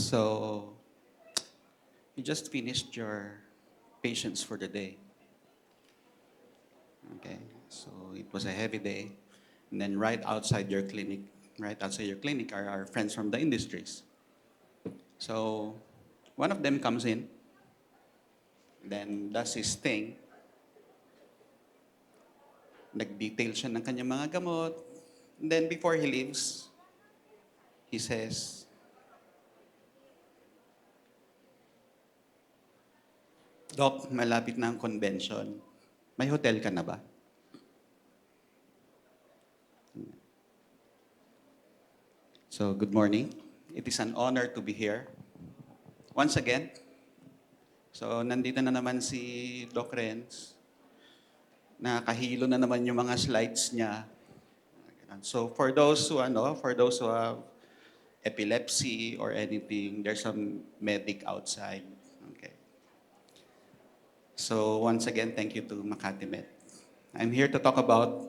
So, you just finished your patients for the day. Okay, so it was a heavy day. And then right outside your clinic are our friends from the industries. So, one of them comes in, then does his thing, nag-detail siya ng kanyang mga gamot. And then before he leaves, he says, Doc, malapit na ang convention. May hotel ka na ba? So, good morning. It is an honor to be here. Once again, so nandito na naman si Doc Renz. Nakahilo na naman yung mga slides niya. So for those who have epilepsy or anything, there's some medic outside. Okay. So once again, thank you to Makati Med. I'm here to talk about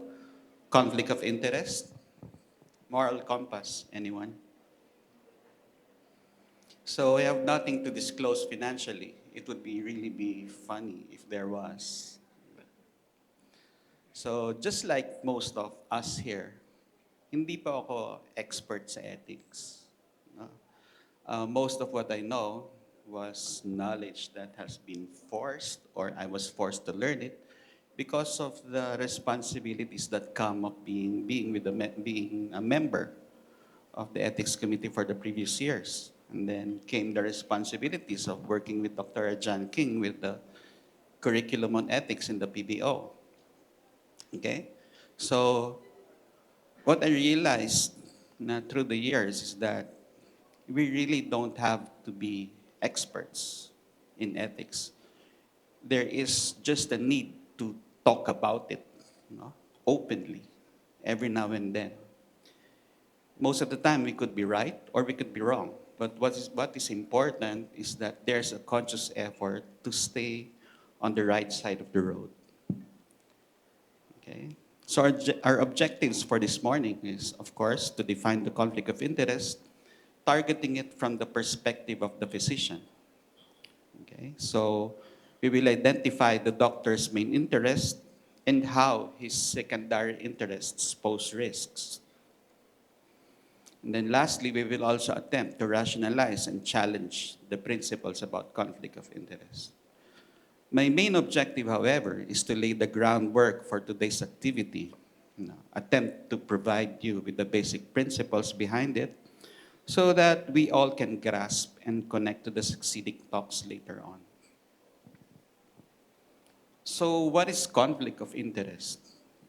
conflict of interest, moral compass. Anyone? So I have nothing to disclose financially. It would really be funny if there was. So just like most of us here, hindi pa ako expert sa ethics. No? Most of what I know was knowledge that has been forced, or I was forced to learn it because of the responsibilities that come of being a member of the ethics committee for the previous years. And then came the responsibilities of working with Dr. John King with the curriculum on ethics in the PBO. Okay? So, what I realized through the years is that we really don't have to be experts in ethics. There is just a need to talk about it, openly, every now and then. Most of the time, we could be right or we could be wrong. But what is important is that there's a conscious effort to stay on the right side of the road. Okay? So our objectives for this morning is, of course, to define the conflict of interest, targeting it from the perspective of the physician. Okay? So we will identify the doctor's main interest and how his secondary interests pose risks. And then lastly, we will also attempt to rationalize and challenge the principles about conflict of interest. My main objective, however, is to lay the groundwork for today's activity, attempt to provide you with the basic principles behind it so that we all can grasp and connect to the succeeding talks later on. So what is conflict of interest?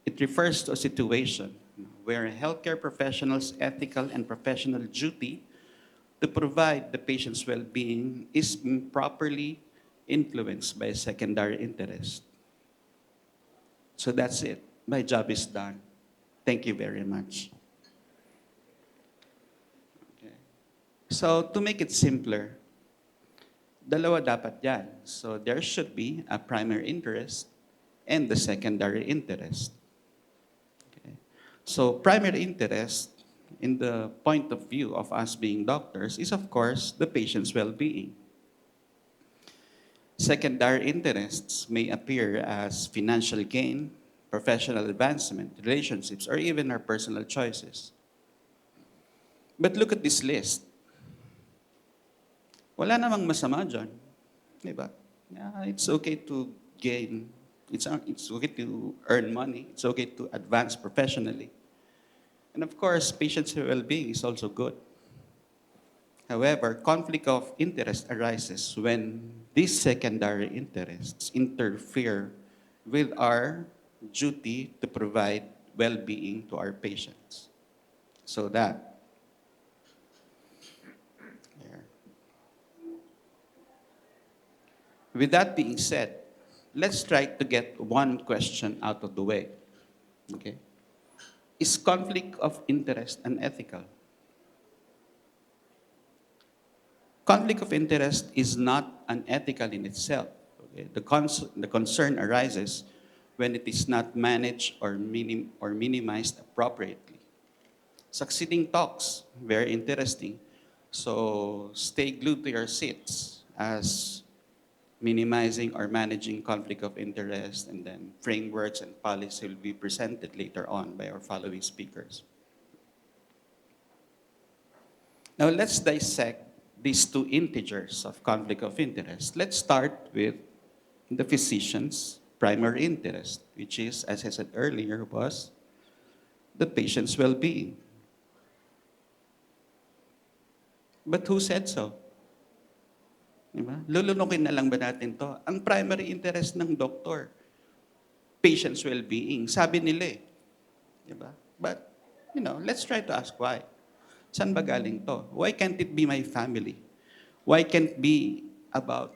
It refers to a situation where a healthcare professional's ethical and professional duty to provide the patient's well-being is improperly influenced by a secondary interest. So that's it. My job is done. Thank you very much. Okay. So to make it simpler, dalawa dapat yan. So there should be a primary interest and the secondary interest. Okay. So primary interest, in the point of view of us being doctors, is of course the patient's well-being. Secondary interests may appear as financial gain, professional advancement, relationships, or even our personal choices. But look at this list. Wala namang masama dyan. Diba? Yeah, it's okay to gain. It's okay to earn money. It's okay to advance professionally. And of course, patient's well-being is also good. However, conflict of interest arises when these secondary interests interfere with our duty to provide well-being to our patients. So that. There. With that being said, let's try to get one question out of the way. Okay? Is conflict of interest unethical? Conflict of interest is not unethical in itself. Okay? The concern arises when it is not managed or minimized appropriately. Succeeding talks, very interesting, So stay glued to your seats as minimizing or managing conflict of interest, and then frameworks and policy will be presented later on by our following speakers. Now let's dissect these two integers of conflict of interest. Let's start with the physician's primary interest, which is, as I said earlier, was the patient's well-being. But who said so? Diba? Lulunukin na lang ba natin to? Ang primary interest ng doktor, patient's well-being. Sabi nila eh. Diba? But, let's try to ask why. Saan ba galing to? Why can't it be my family? Why can't it be about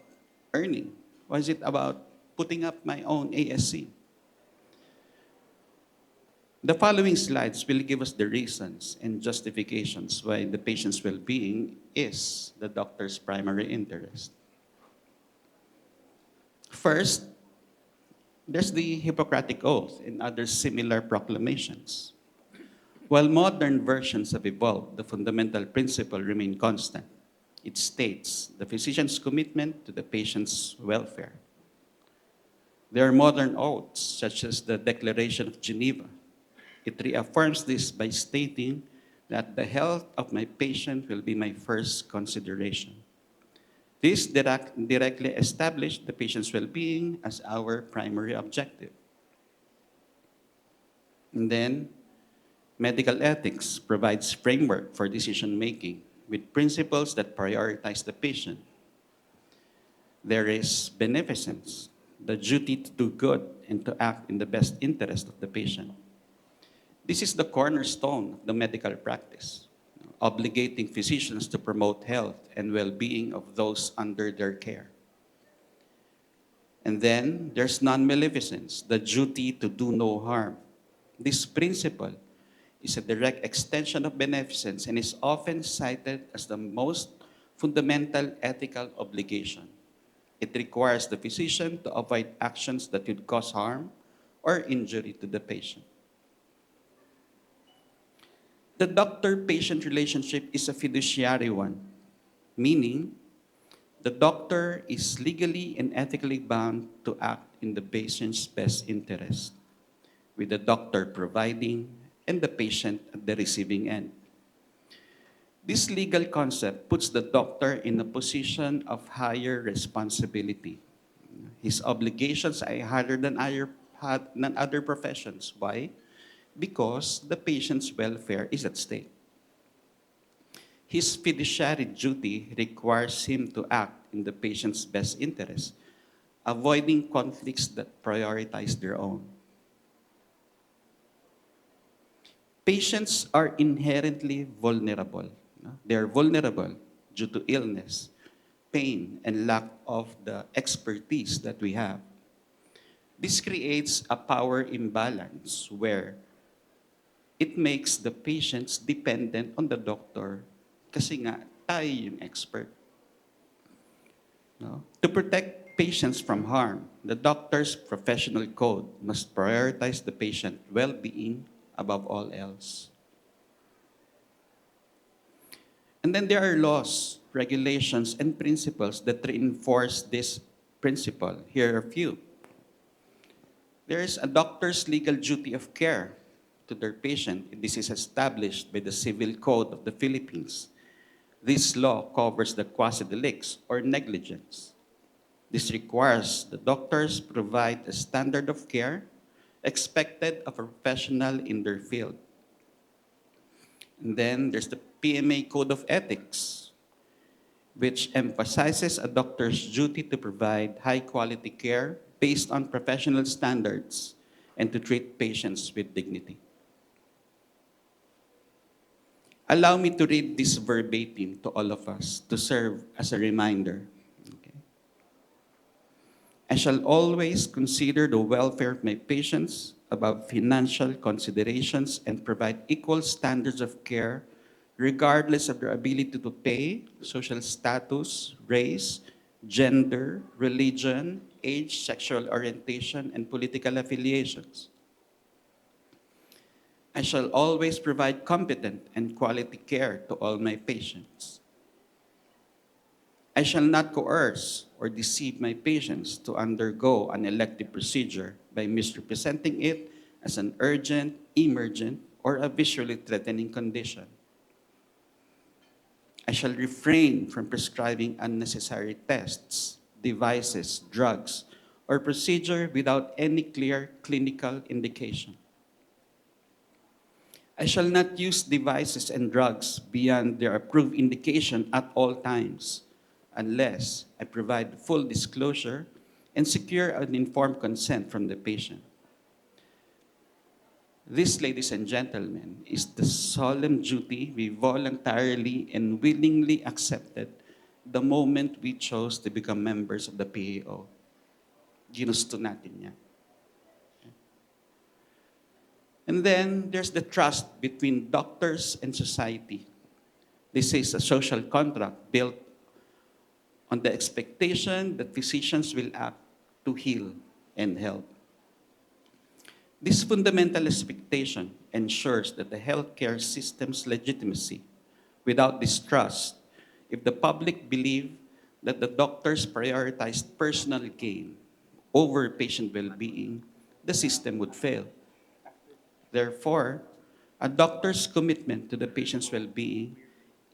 earning? Why is it about putting up my own ASC? The following slides will give us the reasons and justifications why the patient's well-being is the doctor's primary interest. First, there's the Hippocratic Oath and other similar proclamations. While modern versions have evolved, the fundamental principle remains constant. It states the physician's commitment to the patient's welfare. There are modern oaths, such as the Declaration of Geneva. It reaffirms this by stating that the health of my patient will be my first consideration. This directly established the patient's well-being as our primary objective. And then, medical ethics provides framework for decision-making with principles that prioritize the patient. There is beneficence, the duty to do good and to act in the best interest of the patient. This is the cornerstone of the medical practice, obligating physicians to promote health and well-being of those under their care. And then there's non-maleficence, the duty to do no harm. This principle is a direct extension of beneficence and is often cited as the most fundamental ethical obligation. It requires the physician to avoid actions that would cause harm or injury to the patient. The doctor-patient relationship is a fiduciary one, meaning the doctor is legally and ethically bound to act in the patient's best interest, with the doctor providing and the patient at the receiving end. This legal concept puts the doctor in a position of higher responsibility. His obligations are higher than other professions. Why? Because the patient's welfare is at stake. His fiduciary duty requires him to act in the patient's best interest, avoiding conflicts that prioritize their own. Patients are inherently vulnerable. They are vulnerable due to illness, pain, and lack of the expertise that we have. This creates a power imbalance where it makes the patients dependent on the doctor kasi nga tayo yung expert. No? To protect patients from harm, the doctor's professional code must prioritize the patient well-being above all else. And then there are laws, regulations, and principles that reinforce this principle. Here are a few. There is a doctor's legal duty of care to their patient. This is established by the Civil Code of the Philippines. This law covers the quasi-delicts or negligence. This requires the doctors provide a standard of care expected of a professional in their field. And then there's the PMA Code of Ethics, which emphasizes a doctor's duty to provide high-quality care based on professional standards and to treat patients with dignity. Allow me to read this verbatim to all of us to serve as a reminder. Okay. I shall always consider the welfare of my patients above financial considerations and provide equal standards of care regardless of their ability to pay, social status, race, gender, religion, age, sexual orientation, and political affiliations. I shall always provide competent and quality care to all my patients. I shall not coerce or deceive my patients to undergo an elective procedure by misrepresenting it as an urgent, emergent, or a visually threatening condition. I shall refrain from prescribing unnecessary tests, devices, drugs, or procedure without any clear clinical indication. I shall not use devices and drugs beyond their approved indication at all times, unless I provide full disclosure and secure an informed consent from the patient. This, ladies and gentlemen, is the solemn duty we voluntarily and willingly accepted the moment we chose to become members of the PAO. Ginusto natin yan. And then there's the trust between doctors and society. This is a social contract built on the expectation that physicians will act to heal and help. This fundamental expectation ensures that the healthcare system's legitimacy. Without this trust, if the public believe that the doctors prioritized personal gain over patient well-being, the system would fail. Therefore, a doctor's commitment to the patient's well-being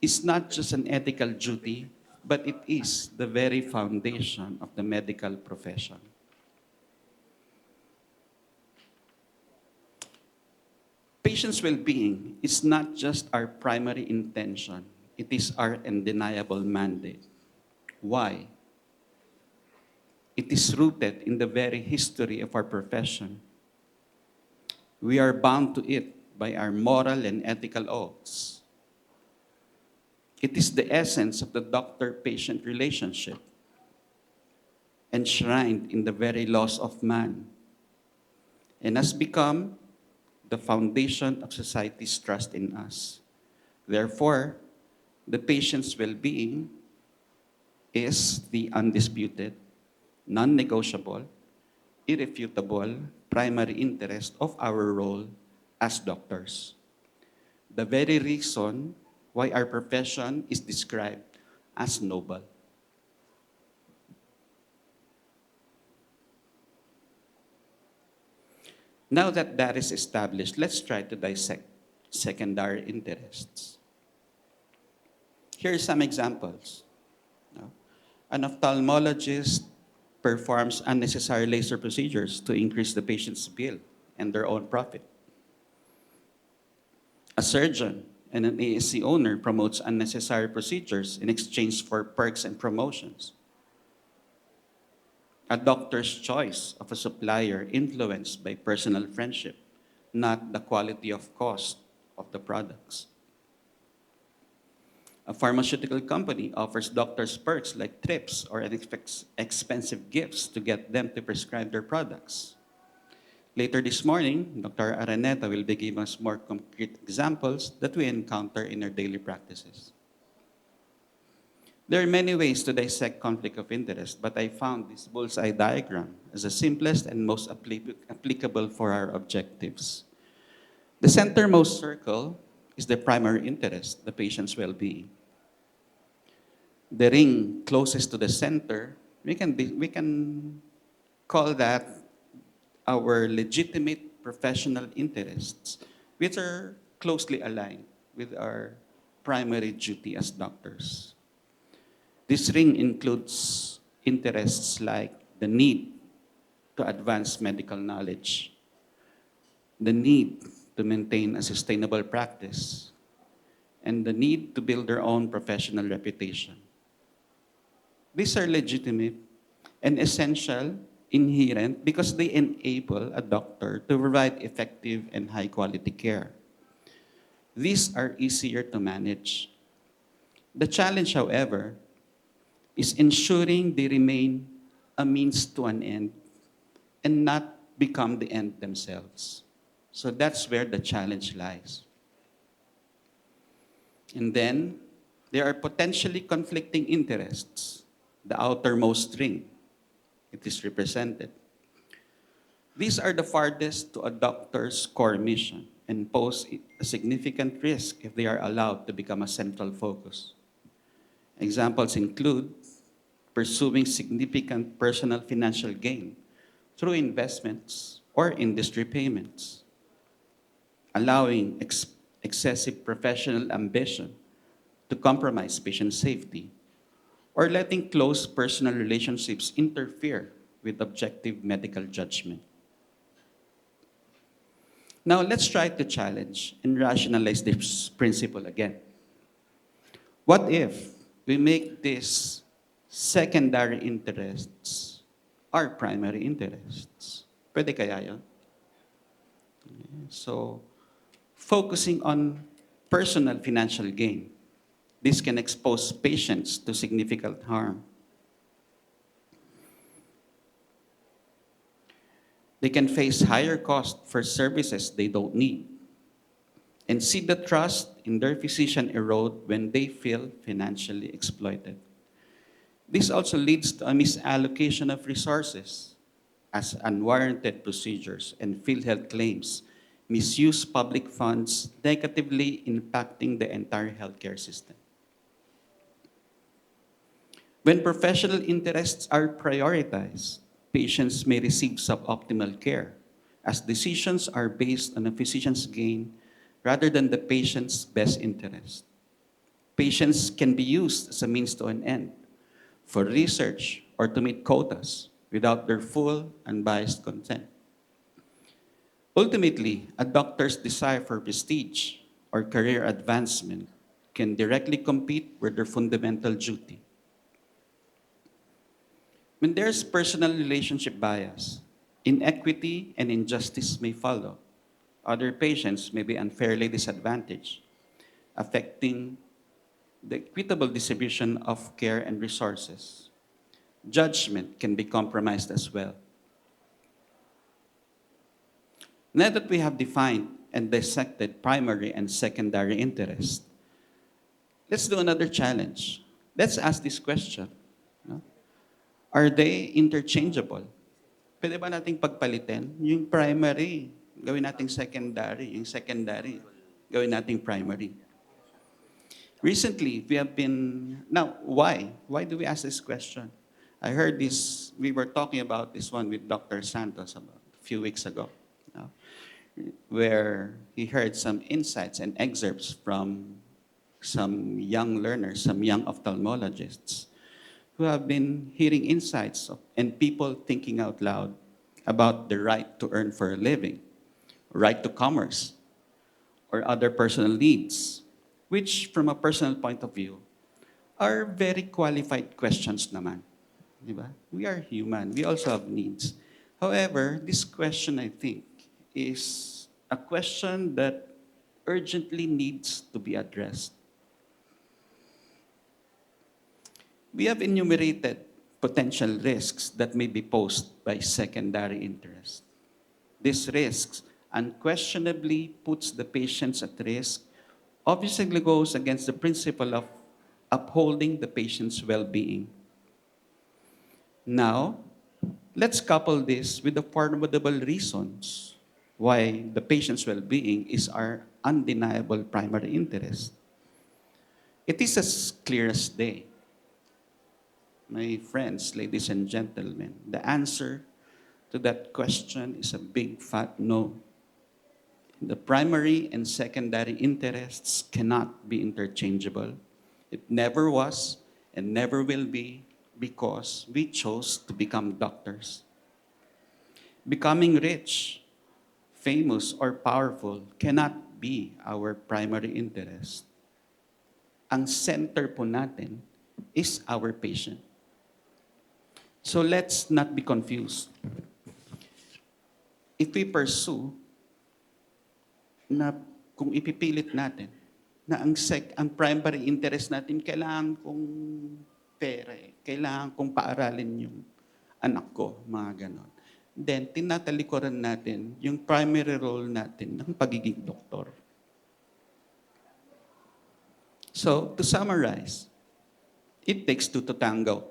is not just an ethical duty, but it is the very foundation of the medical profession. Patient's well-being is not just our primary intention, it is our undeniable mandate. Why? It is rooted in the very history of our profession. We are bound to it by our moral and ethical oaths. It is the essence of the doctor-patient relationship, enshrined in the very laws of man, and has become the foundation of society's trust in us. Therefore, the patient's well-being is the undisputed, non-negotiable, irrefutable primary interest of our role as doctors. The very reason why our profession is described as noble. Now that that is established, let's try to dissect secondary interests. Here are some examples. An ophthalmologist performs unnecessary laser procedures to increase the patient's bill and their own profit. A surgeon and an ASC owner promotes unnecessary procedures in exchange for perks and promotions. A doctor's choice of a supplier influenced by personal friendship, not the quality of cost of the products. A pharmaceutical company offers doctors perks like trips or expensive gifts to get them to prescribe their products. Later this morning, Dr. Araneta will be giving us more concrete examples that we encounter in our daily practices. There are many ways to dissect conflict of interest, but I found this bullseye diagram as the simplest and most applicable for our objectives. The centermost circle is the primary interest, the patient's well-being. The ring closest to the center, we can call that our legitimate professional interests, which are closely aligned with our primary duty as doctors. This ring includes interests like the need to advance medical knowledge, the need to maintain a sustainable practice, and the need to build their own professional reputation. These are legitimate and essential, inherent, because they enable a doctor to provide effective and high-quality care. These are easier to manage. The challenge, however, is ensuring they remain a means to an end and not become the end themselves. So that's where the challenge lies. And then there are potentially conflicting interests. The outermost ring, it is represented. These are the farthest to a doctor's core mission and pose a significant risk if they are allowed to become a central focus. Examples include pursuing significant personal financial gain through investments or industry payments, allowing excessive professional ambition to compromise patient safety, or letting close personal relationships interfere with objective medical judgment. Now, let's try to challenge and rationalize this principle again. What if we make these secondary interests our primary interests? Pwede kaya yun? So, focusing on personal financial gain, this can expose patients to significant harm. They can face higher costs for services they don't need and see the trust in their physician erode when they feel financially exploited. This also leads to a misallocation of resources as unwarranted procedures and field health claims misuse public funds, negatively impacting the entire healthcare system. When professional interests are prioritized, patients may receive suboptimal care as decisions are based on a physician's gain rather than the patient's best interest. Patients can be used as a means to an end for research or to meet quotas without their full unbiased consent. Ultimately, a doctor's desire for prestige or career advancement can directly compete with their fundamental duty. When there's personal relationship bias, inequity and injustice may follow. Other patients may be unfairly disadvantaged, affecting the equitable distribution of care and resources. Judgment can be compromised as well. Now that we have defined and dissected primary and secondary interest, let's do another challenge. Let's ask this question. No? Are they interchangeable? Pwede ba nating pagpalitin? Yung primary, gawin nating secondary. Yung secondary, gawin nating primary. Recently, we have been, now, why? Why do we ask this question? I heard this, we were talking about this one with Dr. Santos about a few weeks ago, where he heard some insights and excerpts from some young learners, some young ophthalmologists, who have been hearing insights and people thinking out loud about the right to earn for a living, right to commerce, or other personal needs, which from a personal point of view, are very qualified questions naman. Diba? We are human. We also have needs. However, this question, I think, is a question that urgently needs to be addressed. We have enumerated potential risks that may be posed by secondary interest. These risks unquestionably puts the patients at risk, obviously goes against the principle of upholding the patient's well-being. Now, let's couple this with the formidable reasons why the patient's well-being is our undeniable primary interest. It is as clear as day. My friends, ladies and gentlemen, the answer to that question is a big fat no. The primary and secondary interests cannot be interchangeable. It never was and never will be because we chose to become doctors. Becoming rich, famous, or powerful cannot be our primary interest. Ang center po natin is our patient. So let's not be confused. If we pursue na kung ipipilit natin na ang primary interest natin kailangan kong pera, kailangan kong paaralin yung anak ko, mga ganon. Then, tinatalikuran natin yung primary role natin ng pagiging doktor. So, to summarize, it takes two to tango.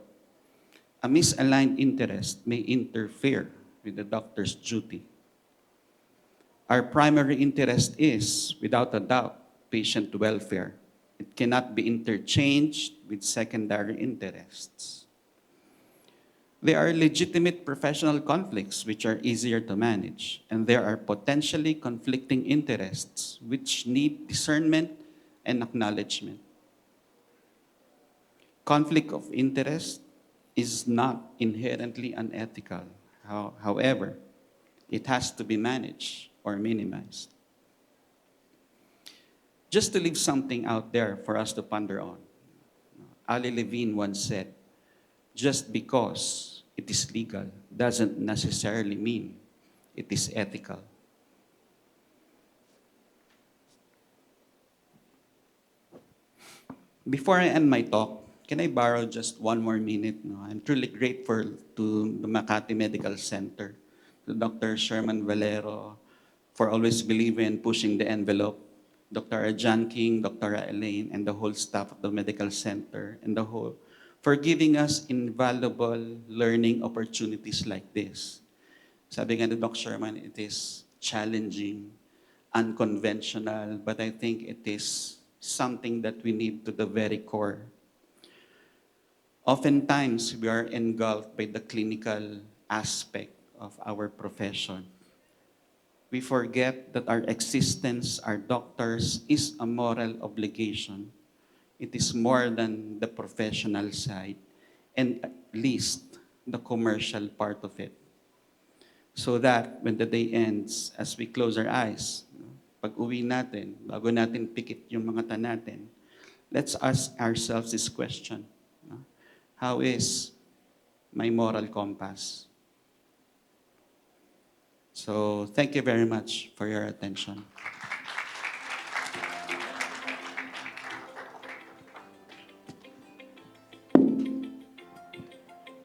A misaligned interest may interfere with the doctor's duty. Our primary interest is, without a doubt, patient welfare. It cannot be interchanged with secondary interests. There are legitimate professional conflicts which are easier to manage, and there are potentially conflicting interests which need discernment and acknowledgement. Conflict of interest is not inherently unethical. However, it has to be managed or minimized. Just to leave something out there for us to ponder on. Ali Levine once said, just because it is legal doesn't necessarily mean it is ethical. Before I end my talk, can I borrow just one more minute? No? I'm truly grateful to the Makati Medical Center, to Dr. Sherman Valero, for always believing and pushing the envelope, Dr. John King, Dr. Elaine, and the whole staff of the medical center, and the whole, for giving us invaluable learning opportunities like this. Sabi nga ni Dr. Sherman, it is challenging, unconventional, but I think it is something that we need to the very core. Oftentimes, we are engulfed by the clinical aspect of our profession. We forget that our existence, our doctors, is a moral obligation. It is more than the professional side, and at least the commercial part of it. So that when the day ends, as we close our eyes, pag uwi natin, bago natin pikit yung mga mata natin, let's ask ourselves this question. How is my moral compass? So thank you very much for your attention.